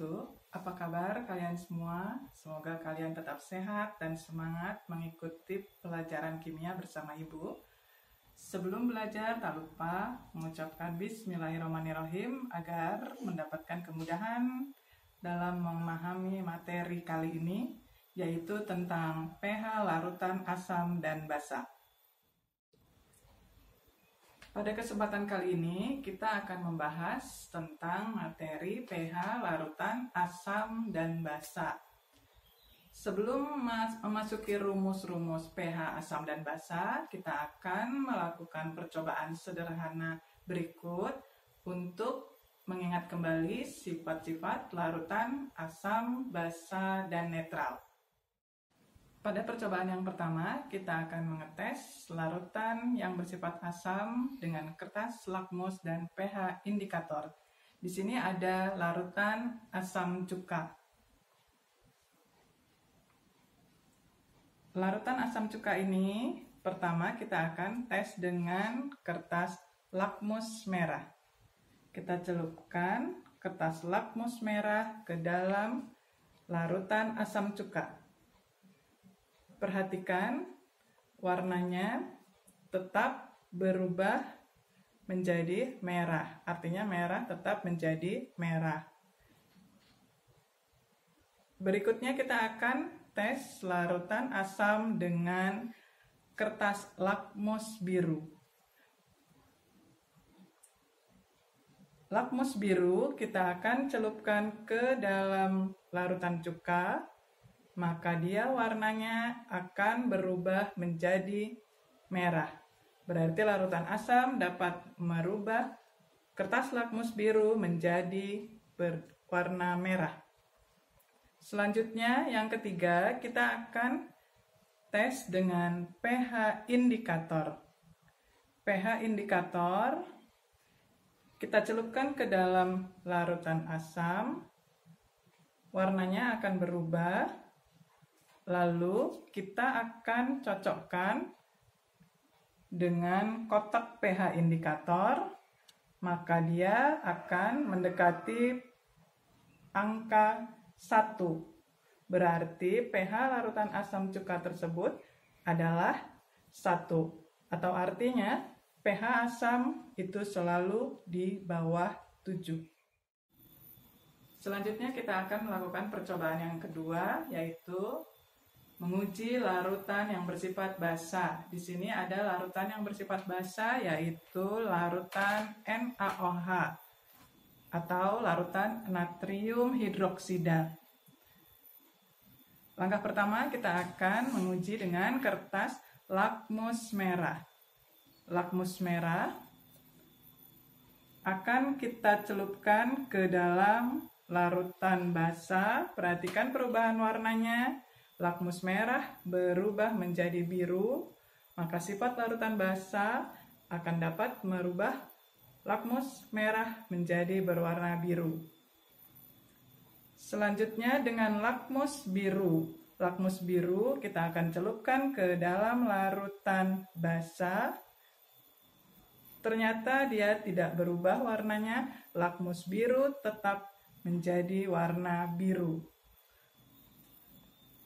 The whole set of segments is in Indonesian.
wabarakatuh. Apa kabar kalian semua? Semoga kalian tetap sehat dan semangat mengikuti pelajaran kimia bersama Ibu. Sebelum belajar, tak lupa mengucapkan Bismillahirrahmanirrahim agar mendapatkan kemudahan dalam memahami materi kali ini, yaitu tentang pH larutan asam dan basa. Pada kesempatan kali ini, kita akan membahas tentang materi pH larutan asam dan basa. Sebelum memasuki rumus-rumus pH asam dan basa, kita akan melakukan percobaan sederhana berikut untuk mengingat kembali sifat-sifat larutan asam, basa, dan netral. Pada percobaan yang pertama, kita akan mengetes larutan yang bersifat asam dengan kertas lakmus dan pH indikator. Di sini ada larutan asam cuka. Larutan asam cuka ini, pertama kita akan tes dengan kertas lakmus merah. Kita celupkan kertas lakmus merah ke dalam larutan asam cuka. Perhatikan warnanya tetap berubah menjadi merah, artinya merah tetap menjadi merah. Berikutnya kita akan tes larutan asam dengan kertas lakmus biru. Lakmus biru kita akan celupkan ke dalam larutan cuka, maka dia warnanya akan berubah menjadi merah. Berarti larutan asam dapat merubah kertas lakmus biru menjadi berwarna merah. Selanjutnya yang ketiga, kita akan tes dengan pH indikator. pH indikator kita celupkan ke dalam larutan asam, warnanya akan berubah. Lalu kita akan cocokkan dengan kotak pH indikator, maka dia akan mendekati angka 1. Berarti pH larutan asam cuka tersebut adalah 1. Atau artinya pH asam itu selalu di bawah 7. Selanjutnya kita akan melakukan percobaan yang kedua, yaitu menguji larutan yang bersifat basa. Di sini ada larutan yang bersifat basa, yaitu larutan NaOH atau larutan natrium hidroksida. Langkah pertama kita akan menguji dengan kertas lakmus merah. Lakmus merah akan kita celupkan ke dalam larutan basa. Perhatikan perubahan warnanya. Lakmus merah berubah menjadi biru, maka sifat larutan basa akan dapat merubah lakmus merah menjadi berwarna biru. Selanjutnya dengan lakmus biru. Lakmus biru kita akan celupkan ke dalam larutan basa. Ternyata dia tidak berubah warnanya, lakmus biru tetap menjadi warna biru.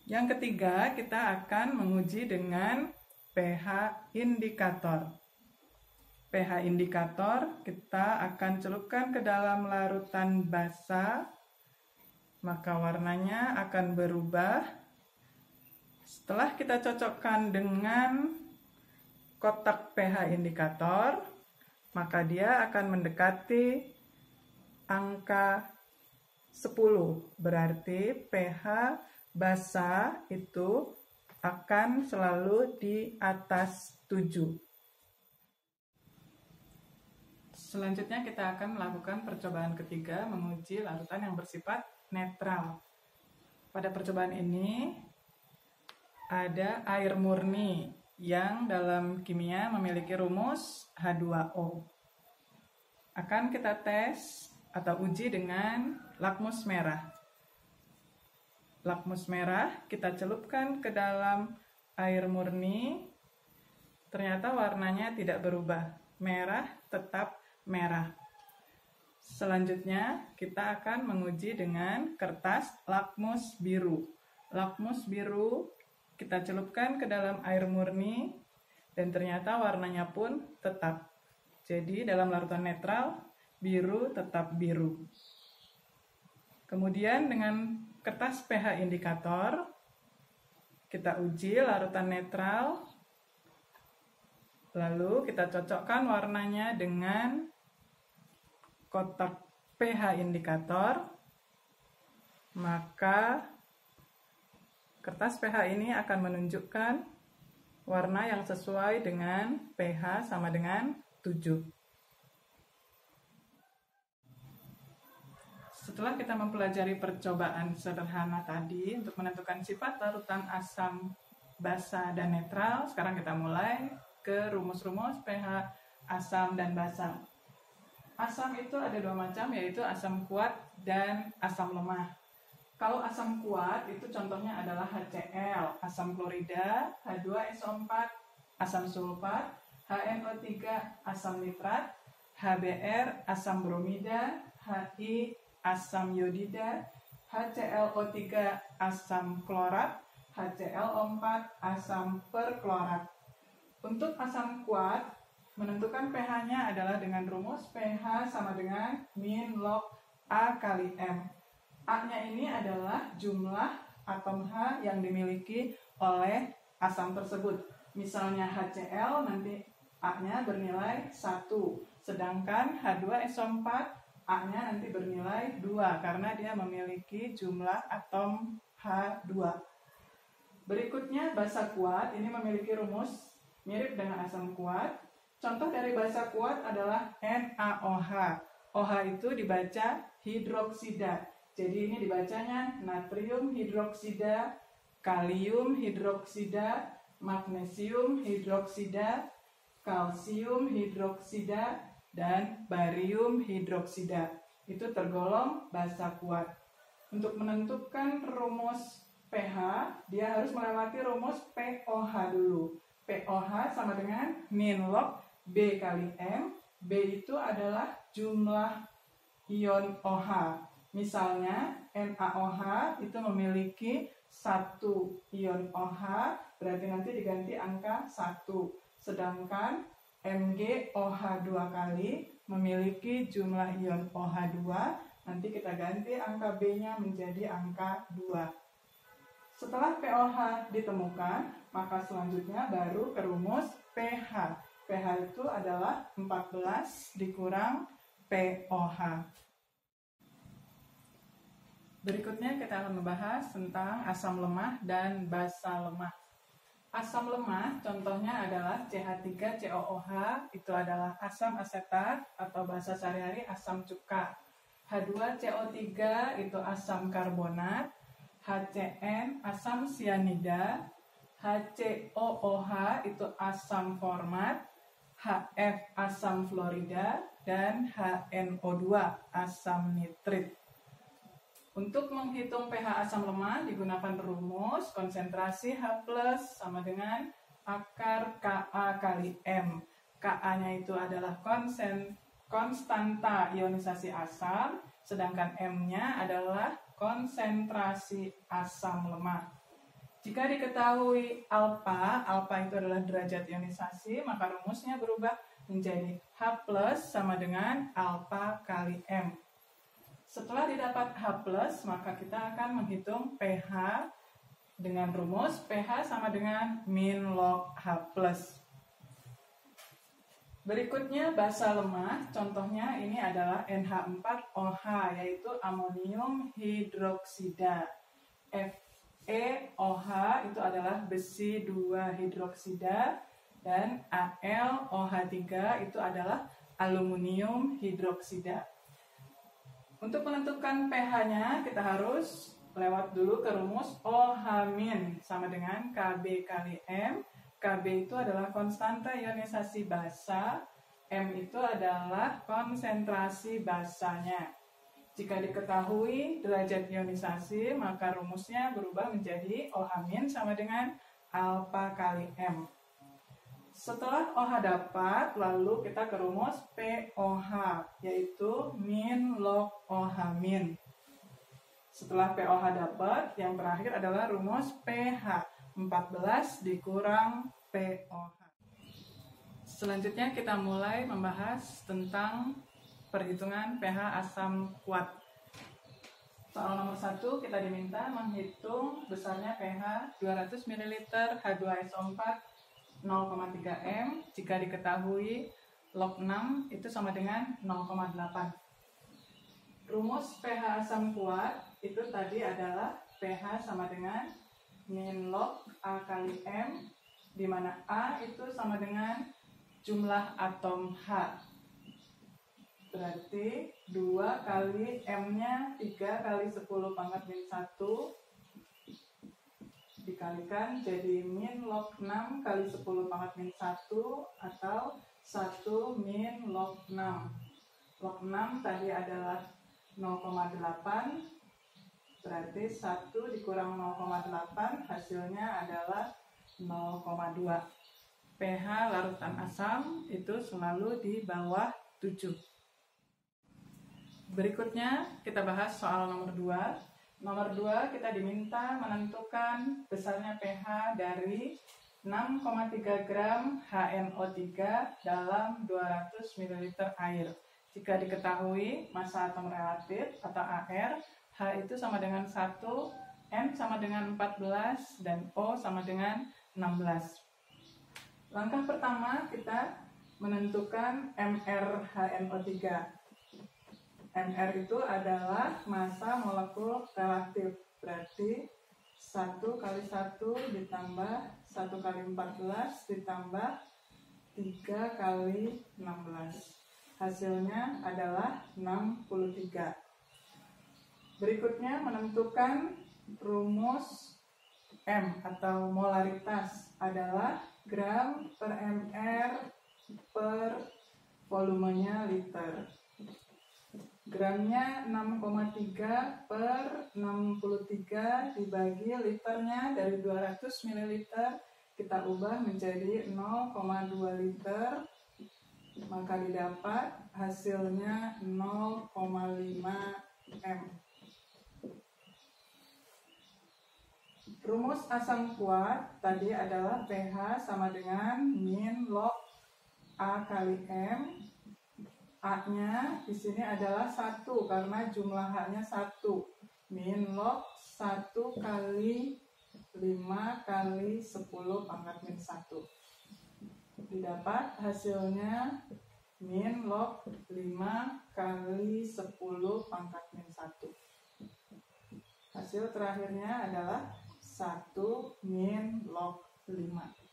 Yang ketiga, kita akan menguji dengan pH indikator. pH indikator kita akan celupkan ke dalam larutan basa, maka warnanya akan berubah. Setelah kita cocokkan dengan kotak pH indikator, maka dia akan mendekati angka 10. Berarti pH basa itu akan selalu di atas 7. Selanjutnya kita akan melakukan percobaan ketiga, menguji larutan yang bersifat netral. Pada percobaan ini ada air murni yang dalam kimia memiliki rumus H2O. Akan kita tes atau uji dengan lakmus merah. Lakmus merah kita celupkan ke dalam air murni, ternyata warnanya tidak berubah, merah tetap merah. Selanjutnya, kita akan menguji dengan kertas lakmus biru. Lakmus biru kita celupkan ke dalam air murni dan ternyata warnanya pun tetap. Jadi dalam larutan netral, biru tetap biru. Kemudian dengan kertas pH indikator, kita uji larutan netral. Lalu kita cocokkan warnanya dengan kotak pH indikator. Maka kertas pH ini akan menunjukkan warna yang sesuai dengan pH sama dengan 7. Setelah kita mempelajari percobaan sederhana tadi untuk menentukan sifat larutan asam, basa, dan netral, sekarang kita mulai ke rumus-rumus pH asam dan basa. Asam itu ada dua macam, yaitu asam kuat dan asam lemah. Kalau asam kuat itu contohnya adalah HCl, asam klorida, H2SO4, asam sulfat, HNO3, asam nitrat, HBr, asam bromida, HI, asam iodida, HClO3, asam klorat, HClO4, asam perklorat. Untuk asam kuat, menentukan pH-nya adalah dengan rumus pH sama dengan min log A kali M. A-nya ini adalah jumlah atom H yang dimiliki oleh asam tersebut. Misalnya HCl, nanti A-nya bernilai 1. Sedangkan H2SO4, A-nya nanti bernilai 2 karena dia memiliki jumlah atom H2. Berikutnya basa kuat, ini memiliki rumus mirip dengan asam kuat. Contoh dari basa kuat adalah NaOH. OH itu dibaca hidroksida. Jadi ini dibacanya natrium hidroksida, kalium hidroksida, magnesium hidroksida, kalsium hidroksida, dan barium hidroksida. Itu tergolong basa kuat. Untuk menentukan rumus pH, dia harus melewati rumus pOH dulu. pOH sama dengan min log B kali M. B itu adalah jumlah ion OH. Misalnya NaOH itu memiliki 1 ion OH, berarti nanti diganti angka 1. Sedangkan MgOH 2 kali memiliki jumlah ion OH 2, nanti kita ganti angka B-nya menjadi angka 2. Setelah pOH ditemukan, maka selanjutnya baru ke rumus pH. pH itu adalah 14 dikurang pOH. Berikutnya kita akan membahas tentang asam lemah dan basa lemah. Asam lemah contohnya adalah CH3COOH, itu adalah asam asetat atau bahasa sehari-hari asam cuka. H2CO3 itu asam karbonat, HCN asam sianida, HCOOH itu asam format, HF asam fluorida, dan HNO2 asam nitrit. Untuk menghitung pH asam lemah digunakan rumus konsentrasi H+ sama dengan akar Ka kali M. Ka-nya itu adalah konstanta ionisasi asam, sedangkan M-nya adalah konsentrasi asam lemah. Jika diketahui alfa itu adalah derajat ionisasi, maka rumusnya berubah menjadi H+ sama dengan alfa kali M. Setelah didapat H+, maka kita akan menghitung pH dengan rumus pH sama dengan min log H+. Berikutnya basa lemah, contohnya ini adalah NH4OH, yaitu amonium hidroksida. FeOH itu adalah besi 2 hidroksida, dan AlOH3 itu adalah aluminium hidroksida. Untuk menentukan pH-nya, kita harus lewat dulu ke rumus OH- sama dengan Kb kali M. Kb itu adalah konstanta ionisasi basa, M itu adalah konsentrasi basanya. Jika diketahui derajat ionisasi, maka rumusnya berubah menjadi OH- sama dengan alfa kali M. Setelah OH dapat, lalu kita ke rumus POH, yaitu min log OH min. Setelah POH dapat, yang terakhir adalah rumus pH, 14 dikurang POH. Selanjutnya kita mulai membahas tentang perhitungan pH asam kuat. Soal nomor 1 kita diminta menghitung besarnya pH 200 ml H2SO4 0,3 M jika diketahui log 6 itu sama dengan 0,8. Rumus pH asam kuat itu tadi adalah pH sama dengan min log A kali M, di mana A itu sama dengan jumlah atom H. Berarti 2 kali M-nya 3 kali 10 pangkat min 1 dikalikan jadi min log 6 kali 10 pangkat min 1 atau 1 min log 6. Log 6 tadi adalah 0,8, berarti 1 dikurang 0,8 hasilnya adalah 0,2. pH larutan asam itu selalu di bawah 7. Berikutnya kita bahas soal nomor 2. Nomor 2 kita diminta menentukan besarnya pH dari 6,3 gram HNO3 dalam 200 ml air. Jika diketahui massa atom relatif atau AR, H itu sama dengan 1, M sama dengan 14, dan O sama dengan 16. Langkah pertama kita menentukan MrHNO3. Mr itu adalah massa molekul relatif, berarti 1 kali 1 ditambah 1 kali 14 ditambah 3 kali 16. Hasilnya adalah 63. Berikutnya menentukan rumus M atau molaritas adalah gram per mr per volumenya liter. Gramnya 6,3 per 63 dibagi liternya dari 200 ml kita ubah menjadi 0,2 liter, maka didapat hasilnya 0,5 M. Rumus asam kuat tadi adalah pH sama dengan min log A kali M. A-nya di sini adalah 1 karena jumlah H-nya 1. Min log 1 kali 5 kali 10 pangkat min 1. Didapat hasilnya min log 5 kali 10 pangkat min 1. Hasil terakhirnya adalah 1 min log 5.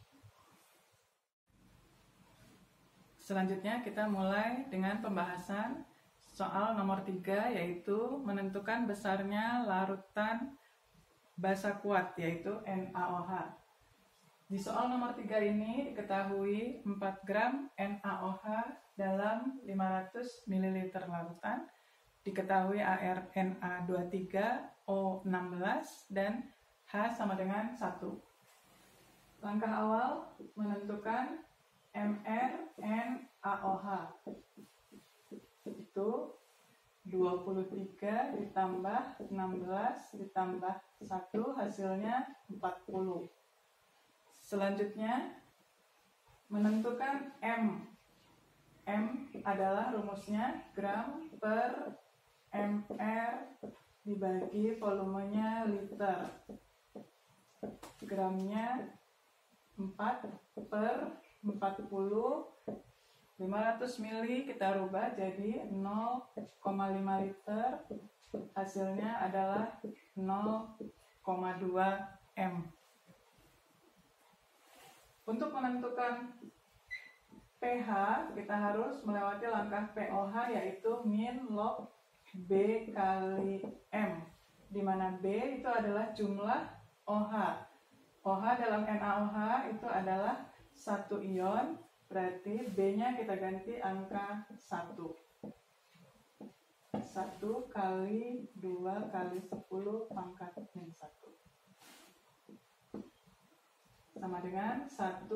Selanjutnya kita mulai dengan pembahasan soal nomor 3, yaitu menentukan besarnya larutan basa kuat, yaitu NaOH. Di soal nomor 3 ini diketahui 4 gram NaOH dalam 500 ml larutan, diketahui AR Na23, O16, dan H sama dengan 1. Langkah awal menentukan MrNaOH itu 23 ditambah 16 ditambah 1 hasilnya 40. Selanjutnya menentukan M. M adalah rumusnya gram per mr dibagi volumenya liter. Gramnya 4 per 40, 500 ml kita rubah jadi 0,5 liter, hasilnya adalah 0,2 M. Untuk menentukan pH kita harus melewati langkah POH, yaitu min log B kali M, di mana B itu adalah jumlah OH. OH dalam NaOH itu adalah 1 ion, berarti B-nya kita ganti angka 1. 1 kali 2 kali 10 pangkat min 1. Sama dengan 1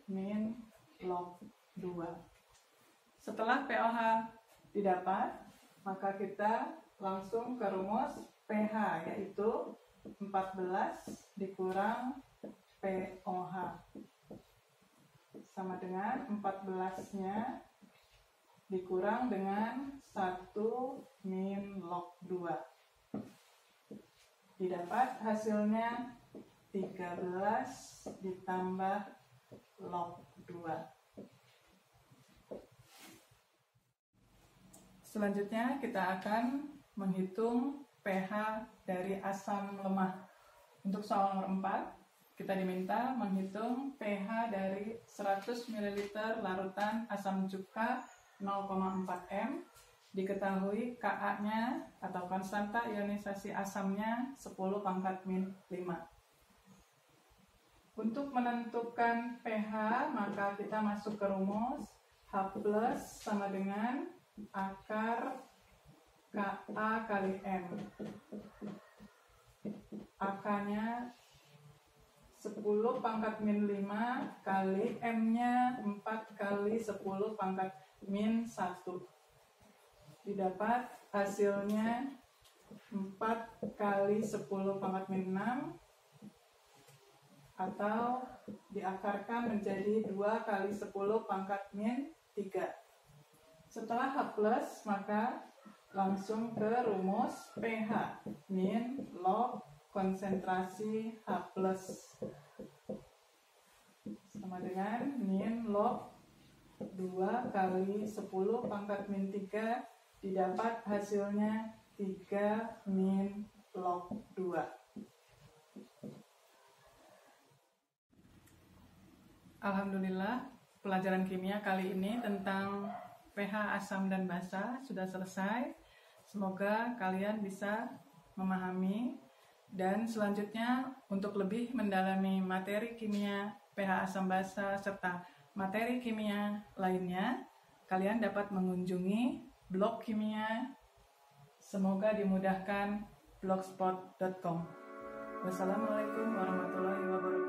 min log 2. Setelah pOH didapat, maka kita langsung ke rumus pH, yaitu 14 dikurang pOH sama dengan 14-nya dikurang dengan 1 min log 2. Didapat hasilnya 13 ditambah log 2. Selanjutnya kita akan menghitung pH dari asam lemah. Untuk soal nomor 4, kita diminta menghitung pH dari 100 ml larutan asam cuka 0,4 m. Diketahui Ka-nya atau konstanta ionisasi asamnya 10⁻⁵. Untuk menentukan pH, maka kita masuk ke rumus H+ sama dengan akar Ka kali M. Ak-nya 10⁻⁵ kali M-nya 4 kali 10⁻⁻⁻⁴. Didapat hasilnya 4 kali 10⁻⁻⁶, atau diakarkan menjadi 2 kali 10⁻⁻�3. Setelah H+, maka langsung ke rumus pH, min log konsentrasi H+, sama dengan min log 2 kali 10⁻⁻�3, didapat hasilnya 3 min log 2. Alhamdulillah, pelajaran kimia kali ini tentang pH asam dan basa sudah selesai. Semoga kalian bisa memahami, dan selanjutnya untuk lebih mendalami materi kimia pH asam basa serta materi kimia lainnya, kalian dapat mengunjungi blog kimia. Semoga dimudahkan blogspot.com. Wassalamualaikum warahmatullahi wabarakatuh.